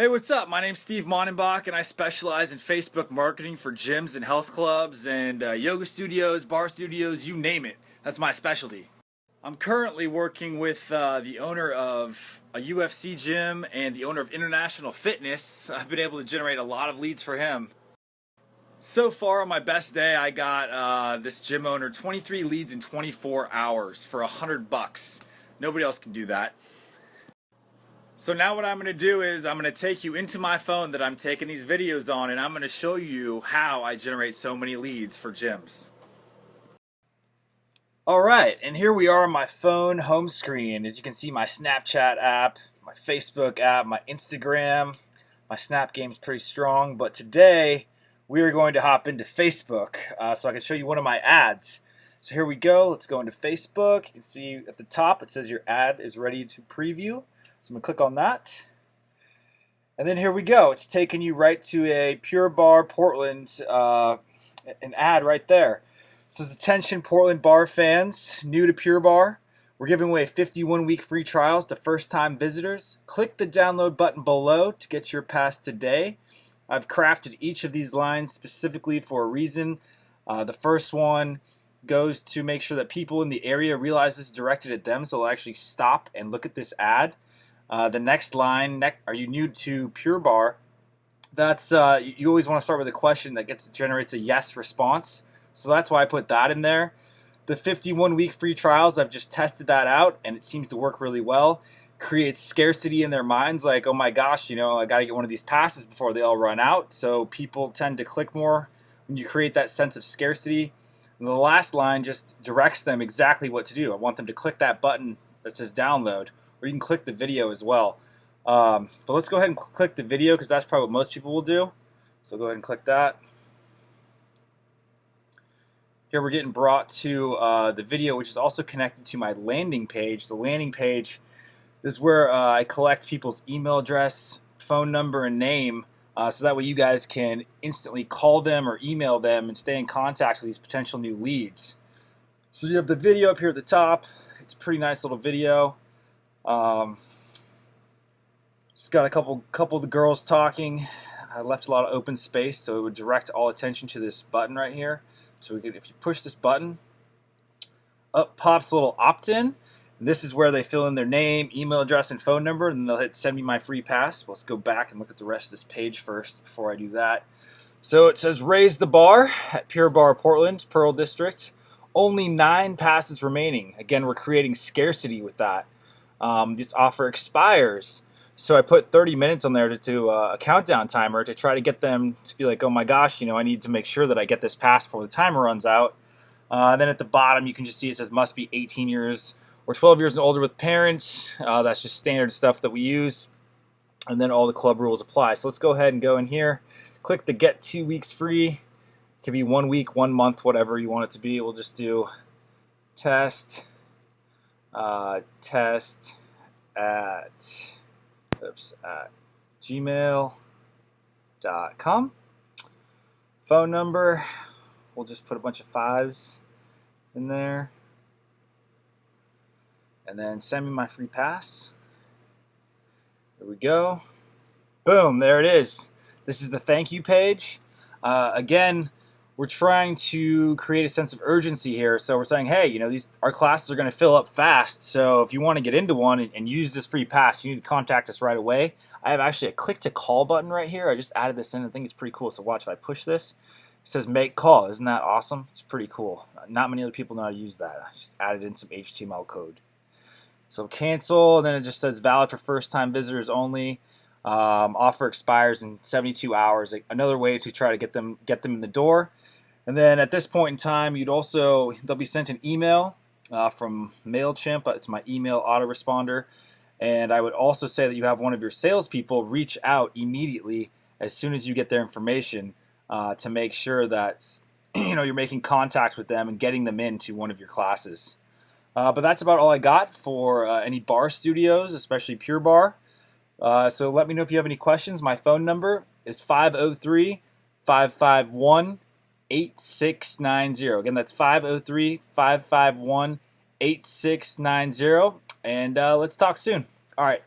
Hey, what's up? My name's Steve Mannenbach, and I specialize in Facebook marketing for gyms and health clubs and yoga studios, bar studios, you name it. That's my specialty. I'm currently working with the owner of a UFC gym and the owner of International Fitness. I've been able to generate a lot of leads for him. So far, on my best day, I got this gym owner 23 leads in 24 hours for $100. Nobody else can do that. So now what I'm going to do is I'm going to take you into my phone that I'm taking these videos on, and I'm going to show you how I generate so many leads for gyms. Alright, and here we are on my phone home screen. As you can see, my Snapchat app, my Facebook app, my Instagram. My Snap game's pretty strong, but today we are going to hop into Facebook so I can show you one of my ads. So here we go. Let's go into Facebook. You can see at the top it says your ad is ready to preview. So I'm going to click on that. And then here we go. It's taking you right to a Pure Barre Portland, an ad right there. It says, attention Portland bar fans, new to Pure Barre. We're giving away 51-week free trials to first-time visitors. Click the download button below to get your pass today. I've crafted each of these lines specifically for a reason. The first one goes to make sure that people in the area realize this is directed at them, so they'll actually stop and look at this ad. The next line, are you new to Pure Barre? That's you always want to start with a question that generates a yes response. So that's why I put that in there. The 51-week free trials, I've just tested that out, and it seems to work really well. Creates scarcity in their minds, like, oh my gosh, I got to get one of these passes before they all run out. So people tend to click more when you create that sense of scarcity. And the last line just directs them exactly what to do. I want them to click that button that says download. Or you can click the video as well. But let's go ahead and click the video because that's probably what most people will do. So go ahead and click that. Here we're getting brought to the video, which is also connected to my landing page. The landing page is where I collect people's email address, phone number, and name, so that way you guys can instantly call them or email them and stay in contact with these potential new leads. So you have the video up here at the top. It's a pretty nice little video. Just got a couple of the girls talking. I left a lot of open space so it would direct all attention to this button right here. So if you push this button, up pops a little opt-in. This is where they fill in their name, email address, and phone number, and then they'll hit send me my free pass. Let's go back and look at the rest of this page first before I do that. So it says raise the bar at Pure Barre Portland, Pearl District. Only 9 passes remaining. Again, we're creating scarcity with that. This offer expires. So I put 30 minutes on there to do a countdown timer to try to get them to be like, oh my gosh, I need to make sure that I get this pass before the timer runs out. Then at the bottom, you can just see it says must be 18 years or 12 years and older with parents. That's just standard stuff that we use. And then all the club rules apply. So let's go ahead and go in here. Click the get 2 weeks free. It can be 1 week, 1 month, whatever you want it to be. We'll just do test at gmail.com. Phone number, we'll just put a bunch of 5s in there. And then send me my free pass. There we go. Boom, there it is. This is the thank you page. Again, we're trying to create a sense of urgency here. So we're saying, hey, our classes are going to fill up fast. So if you want to get into one and use this free pass, you need to contact us right away. I have actually a click to call button right here. I just added this in. I think it's pretty cool. So watch if I push this. It says make call. Isn't that awesome? It's pretty cool. Not many other people know how to use that. I just added in some HTML code. So cancel, and then it just says valid for first-time visitors only. Offer expires in 72 hours. Another way to try to get them in the door. And then at this point in time, they'll be sent an email from MailChimp. It's my email autoresponder. And I would also say that you have one of your salespeople reach out immediately as soon as you get their information to make sure that you're making contact with them and getting them into one of your classes. But that's about all I got for any bar studios, especially Pure Barre. So let me know if you have any questions. My phone number is 503-551-8690. Again, that's 503-551-8690. And let's talk soon. All right.